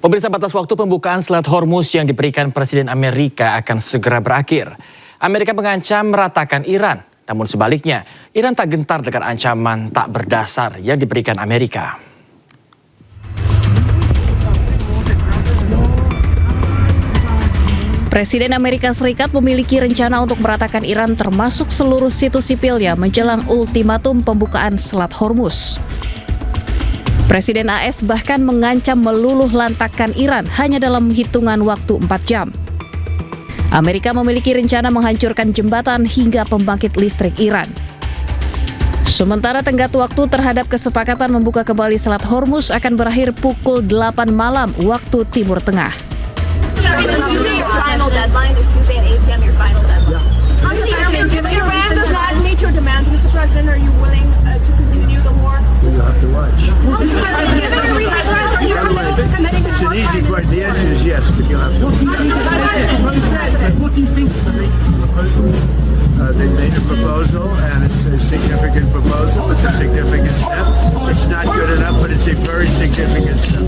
Pemirsa, batas waktu pembukaan Selat Hormuz yang diberikan Presiden Amerika akan segera berakhir. Amerika mengancam meratakan Iran, namun sebaliknya Iran tak gentar dengan ancaman tak berdasar yang diberikan Amerika. Presiden Amerika Serikat memiliki rencana untuk meratakan Iran termasuk seluruh situs sipilnya menjelang ultimatum pembukaan Selat Hormuz. Presiden AS bahkan mengancam meluluh lantakkan Iran hanya dalam hitungan waktu 4 jam. Amerika memiliki rencana menghancurkan jembatan hingga pembangkit listrik Iran. Sementara tenggat waktu terhadap kesepakatan membuka kembali Selat Hormuz akan berakhir pukul 8 malam waktu Timur Tengah. The answer is yes, but you'll have to. What do you think of the latest proposal? They made a proposal, and it's a significant proposal. It's a significant step. It's not good enough, but it's a very significant step.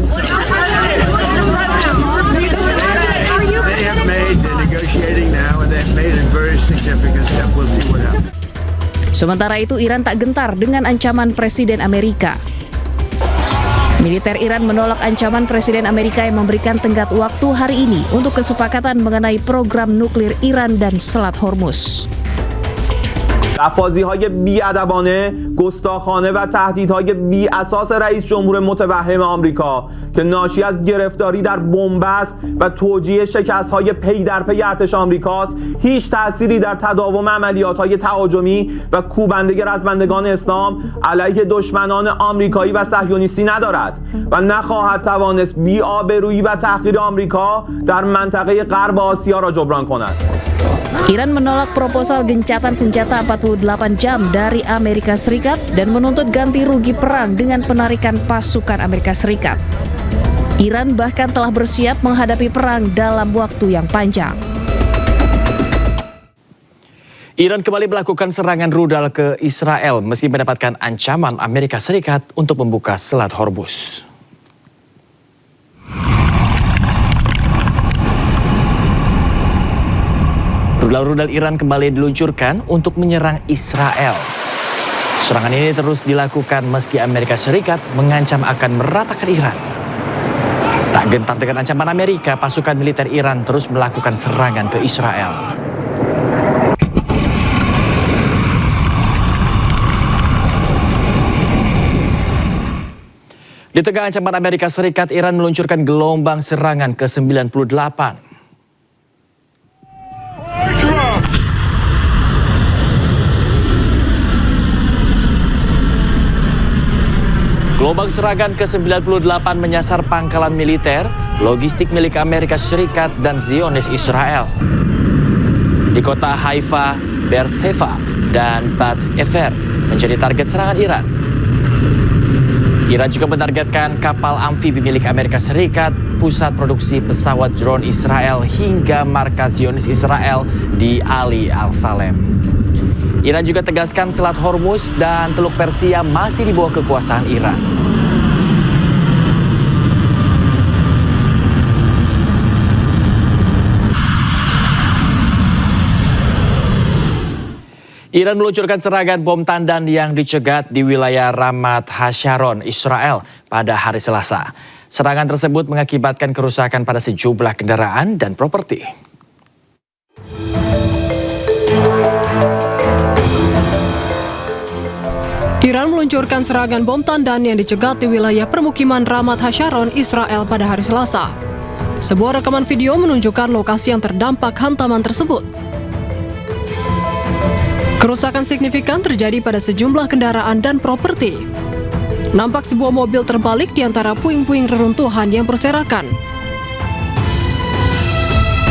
They have made, they're negotiating now, and they've made a very significant step. We'll see what happens. Sementara itu, Iran tak gentar dengan ancaman Presiden Amerika. Militer Iran menolak ancaman Presiden Amerika yang memberikan tenggat waktu hari ini untuk kesepakatan mengenai program nuklir Iran dan Selat Hormuz. لفاظی‌های بی‌ادبانه، گستاخانه و تهدیدهای بی‌اساس رئیس جمهور متوهم آمریکا که ناشی از گرفتاری در بنبست و توجیه شکست‌های پی در پی ارتش آمریکاست، هیچ تأثیری در تداوم عملیات‌های تهاجمی و کوبنده رزمندگان اسلام علیه دشمنان آمریکایی و صهیونیستی ندارد و نخواهد توانست بی‌آبرویی و تحقیر آمریکا در منطقه غرب آسیا را جبران کند. Iran menolak proposal gencatan senjata 48 jam dari Amerika Serikat dan menuntut ganti rugi perang dengan penarikan pasukan Amerika Serikat. Iran bahkan telah bersiap menghadapi perang dalam waktu yang panjang. Iran kembali melakukan serangan rudal ke Israel meski mendapatkan ancaman Amerika Serikat untuk membuka Selat Hormuz. Rudal-rudal Iran kembali diluncurkan untuk menyerang Israel. Serangan ini terus dilakukan meski Amerika Serikat mengancam akan meratakan Iran. Tak gentar dengan ancaman Amerika, pasukan militer Iran terus melakukan serangan ke Israel. Di tengah ancaman Amerika Serikat, Iran meluncurkan gelombang serangan ke-98. Gelombang serangan ke-98 menyasar pangkalan militer, logistik milik Amerika Serikat dan Zionis Israel. Di kota Haifa, Beersheba, dan Bat Efer menjadi target serangan Iran. Iran juga menargetkan kapal amfibi milik Amerika Serikat, pusat produksi pesawat drone Israel, hingga markas Zionis Israel di Ali Al-Salem. Iran juga tegaskan Selat Hormuz dan Teluk Persia masih di bawah kekuasaan Iran. Iran meluncurkan serangan bom tandan yang dicegat di wilayah Ramat Hasharon, Israel pada hari Selasa. Serangan tersebut mengakibatkan kerusakan pada sejumlah kendaraan dan properti. Iran meluncurkan serangan bom tandan yang dicegat di wilayah permukiman Ramat Hasharon, Israel pada hari Selasa. Sebuah rekaman video menunjukkan lokasi yang terdampak hantaman tersebut. Kerusakan signifikan terjadi pada sejumlah kendaraan dan properti. Nampak sebuah mobil terbalik di antara puing-puing reruntuhan yang berserakan.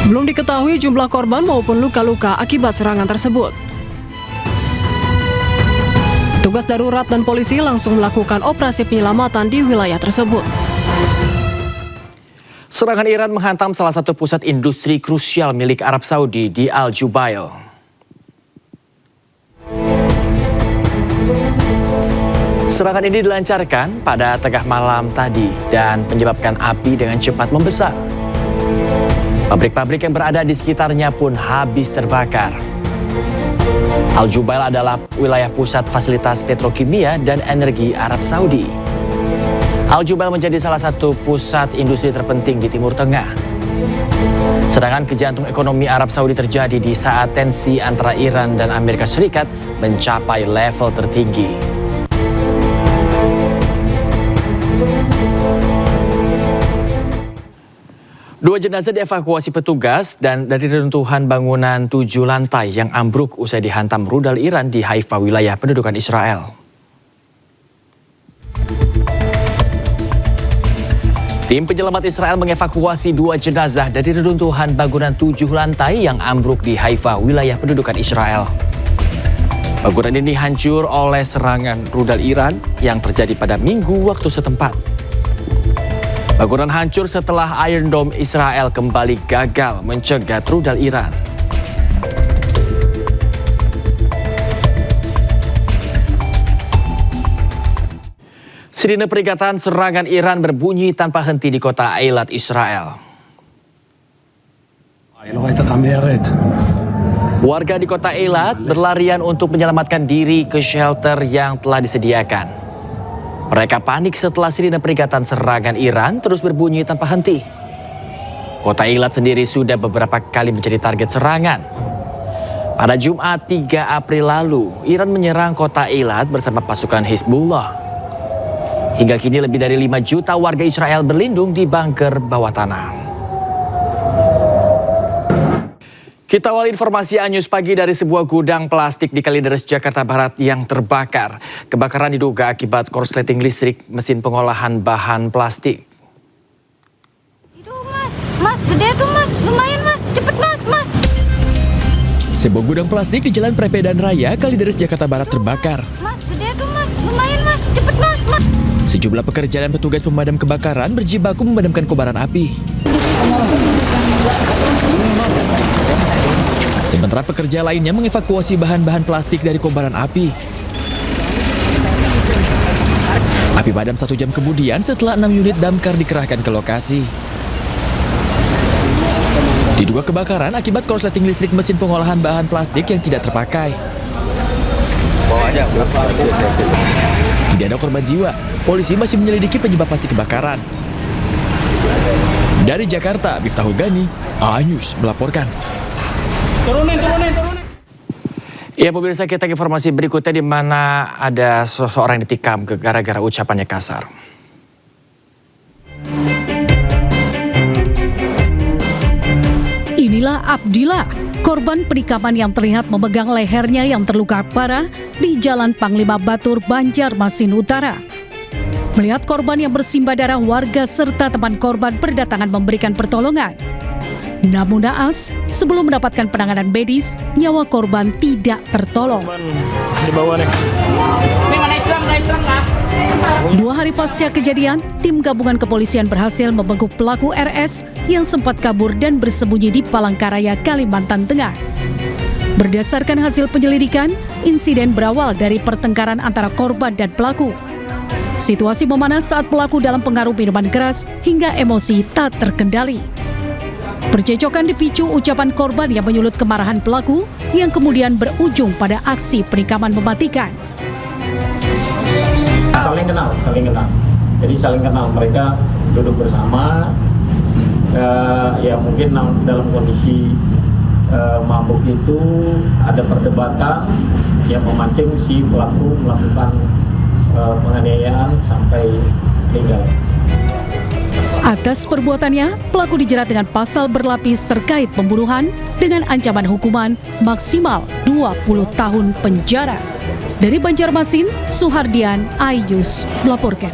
Belum diketahui jumlah korban maupun luka-luka akibat serangan tersebut. Tugas darurat dan polisi langsung melakukan operasi penyelamatan di wilayah tersebut. Serangan Iran menghantam salah satu pusat industri krusial milik Arab Saudi di Al Jubail. Serangan ini dilancarkan pada tengah malam tadi dan menyebabkan api dengan cepat membesar. Pabrik-pabrik yang berada di sekitarnya pun habis terbakar. Al Jubail adalah wilayah pusat fasilitas petrokimia dan energi Arab Saudi. Al Jubail menjadi salah satu pusat industri terpenting di Timur Tengah. Serangan ke jantung ekonomi Arab Saudi terjadi di saat tensi antara Iran dan Amerika Serikat mencapai level tertinggi. Dua jenazah dievakuasi petugas dan dari reruntuhan bangunan 7 lantai yang ambruk usai dihantam rudal Iran di Haifa, wilayah pendudukan Israel. Tim penyelamat Israel mengevakuasi 2 jenazah dari reruntuhan bangunan 7 lantai yang ambruk di Haifa, wilayah pendudukan Israel. Bangunan ini hancur oleh serangan rudal Iran yang terjadi pada Minggu waktu setempat. Bangunan hancur setelah Iron Dome Israel kembali gagal mencegat rudal Iran. Sirine peringatan serangan Iran berbunyi tanpa henti di kota Eilat, Israel. Warga di kota Eilat berlarian untuk menyelamatkan diri ke shelter yang telah disediakan. Mereka panik setelah sirine peringatan serangan Iran terus berbunyi tanpa henti. Kota Eilat sendiri sudah beberapa kali menjadi target serangan. Pada Jumat 3 April lalu, Iran menyerang kota Eilat bersama pasukan Hizbullah. Hingga kini lebih dari 5 juta warga Israel berlindung di bunker bawah tanah. Kita awali informasi Anyus pagi dari sebuah gudang plastik di Kalideres, Jakarta Barat yang terbakar. Kebakaran diduga akibat korsleting listrik mesin pengolahan bahan plastik. Itu mas, gede tuh mas, lumayan mas, cepet mas. Sebuah gudang plastik di Jalan Prepedan Raya, Kalideres, Jakarta Barat terbakar. Mas, gede tuh mas, lumayan mas, cepet mas. Sejumlah pekerja dan petugas pemadam kebakaran berjibaku memadamkan kobaran api. Sementara pekerja lainnya mengevakuasi bahan-bahan plastik dari kobaran api. Api padam 1 jam kemudian setelah 6 unit damkar dikerahkan ke lokasi. Diduga kebakaran akibat korsleting listrik mesin pengolahan bahan plastik yang tidak terpakai. Tidak ada korban jiwa. Polisi masih menyelidiki penyebab pasti kebakaran. Dari Jakarta, Miftahul Gani, Anyus melaporkan. Turunin. Ya pemirsa, kita ke informasi berikutnya di mana ada seseorang yang ditikam gara-gara ucapannya kasar. Inilah Abdillah, korban penikaman yang terlihat memegang lehernya yang terluka parah di Jalan Panglima Batur, Banjarmasin Utara. Melihat korban yang bersimbah darah, warga serta teman korban berdatangan memberikan pertolongan. Namun naas, sebelum mendapatkan penanganan medis, nyawa korban tidak tertolong. Di bawah nih. 2 hari pasca kejadian, tim gabungan kepolisian berhasil membekuk pelaku RS yang sempat kabur dan bersembunyi di Palangkaraya, Kalimantan Tengah. Berdasarkan hasil penyelidikan, insiden berawal dari pertengkaran antara korban dan pelaku. Situasi memanas saat pelaku dalam pengaruh minuman keras hingga emosi tak terkendali. Percecokan dipicu ucapan korban yang menyulut kemarahan pelaku yang kemudian berujung pada aksi penikaman mematikan. Saling kenal. Jadi saling kenal, mereka duduk bersama, ya mungkin dalam kondisi mabuk itu ada perdebatan yang memancing si pelaku melakukan penganiayaan sampai meninggal. Atas perbuatannya, pelaku dijerat dengan pasal berlapis terkait pembunuhan dengan ancaman hukuman maksimal 20 tahun penjara. Dari Banjarmasin, Suhardian, Ayus melaporkan.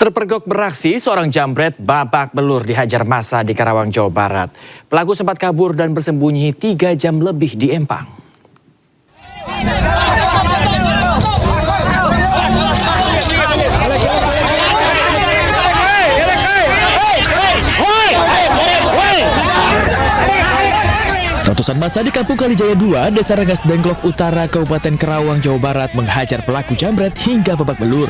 Terpergok beraksi, seorang jambret babak belur dihajar massa di Karawang, Jawa Barat. Pelaku sempat kabur dan bersembunyi 3 jam lebih di Empang. Ratusan massa di Kampung Kalijaya 2, Desa Rengas Dengklok Utara, Kabupaten Kerawang, Jawa Barat menghajar pelaku jambret hingga babak belur.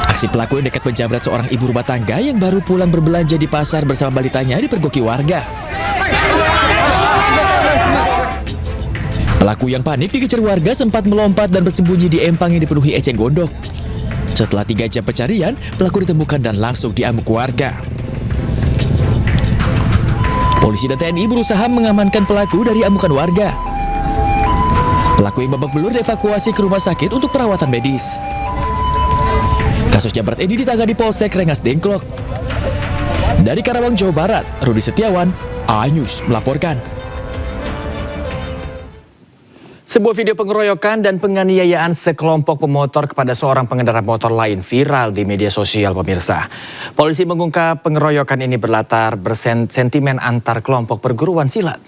Aksi pelaku yang nekat menjambret seorang ibu rumah tangga yang baru pulang berbelanja di pasar bersama balitanya dipergoki warga. Pelaku yang panik dikejar warga sempat melompat dan bersembunyi di empang yang dipenuhi eceng gondok. Setelah 3 jam pencarian, pelaku ditemukan dan langsung diamuk warga. Polisi dan TNI berusaha mengamankan pelaku dari amukan warga. Pelaku yang babak belur dievakuasi ke rumah sakit untuk perawatan medis. Kasus jambret ini ditangani Polsek Rengas Dengklok. Dari Karawang, Jawa Barat, Rudi Setiawan, A-News melaporkan. Sebuah video pengeroyokan dan penganiayaan sekelompok pemotor kepada seorang pengendara motor lain viral di media sosial, pemirsa. Polisi mengungkap pengeroyokan ini berlatar bersentimen antar kelompok perguruan silat.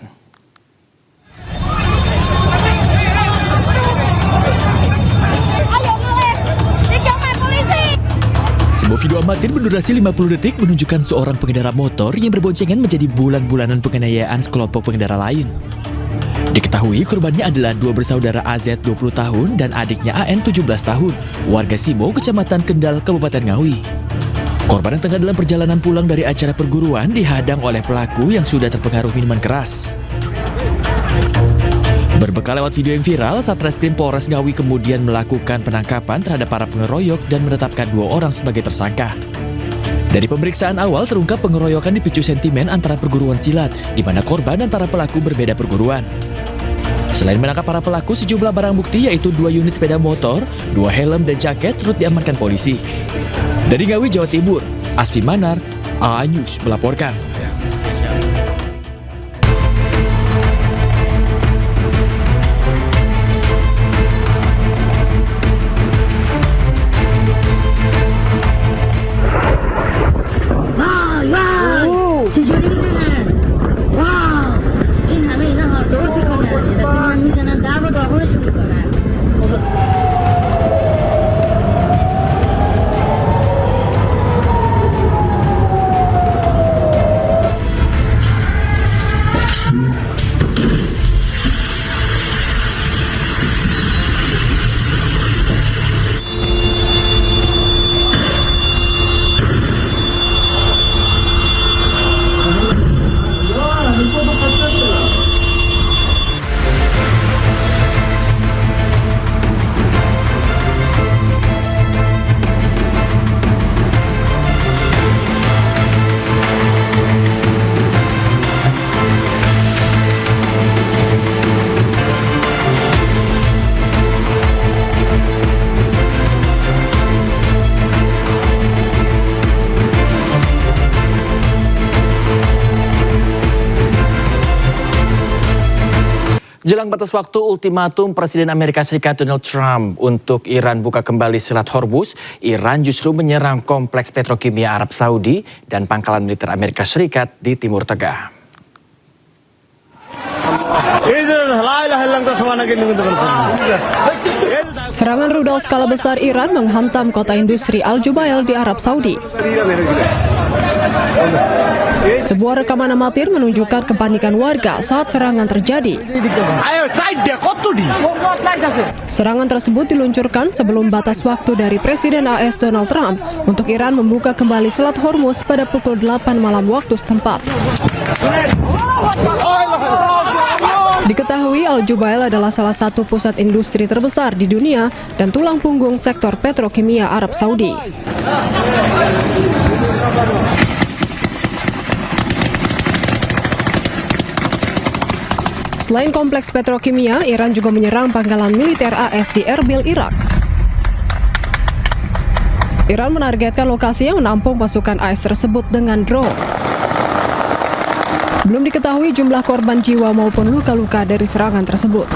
Sebuah video amatir berdurasi 50 detik menunjukkan seorang pengendara motor yang berboncengan menjadi bulan-bulanan penganiayaan sekelompok pengendara lain. Diketahui korbannya adalah 2 bersaudara AZ 20 tahun dan adiknya AN 17 tahun, warga Simo, Kecamatan Kendal, Kabupaten Ngawi. Korban yang tengah dalam perjalanan pulang dari acara perguruan dihadang oleh pelaku yang sudah terpengaruh minuman keras. Berbekal lewat video yang viral, Satreskrim Polres Ngawi kemudian melakukan penangkapan terhadap para pengeroyok dan menetapkan 2 orang sebagai tersangka. Dari pemeriksaan awal terungkap pengeroyokan dipicu sentimen antara perguruan silat, di mana korban dan para pelaku berbeda perguruan. Selain menangkap para pelaku, sejumlah barang bukti yaitu 2 unit sepeda motor, 2 helm dan jaket turut diamankan polisi. Dari Ngawi, Jawa Timur, Asfi Manar, A-News melaporkan. Jelang batas waktu ultimatum Presiden Amerika Serikat Donald Trump untuk Iran buka kembali Selat Hormuz, Iran justru menyerang kompleks petrokimia Arab Saudi dan pangkalan militer Amerika Serikat di Timur Tengah. Serangan rudal skala besar Iran menghantam kota industri Al Jubail di Arab Saudi. Sebuah rekaman amatir menunjukkan kepanikan warga saat serangan terjadi. Serangan tersebut diluncurkan sebelum batas waktu dari Presiden AS Donald Trump untuk Iran membuka kembali Selat Hormuz pada pukul 8 malam waktu setempat. Diketahui Al Jubail adalah salah satu pusat industri terbesar di dunia dan tulang punggung sektor petrokimia Arab Saudi. Selain kompleks petrokimia, Iran juga menyerang pangkalan militer AS di Erbil, Irak. Iran menargetkan lokasi yang menampung pasukan AS tersebut dengan drone. Belum diketahui jumlah korban jiwa maupun luka-luka dari serangan tersebut.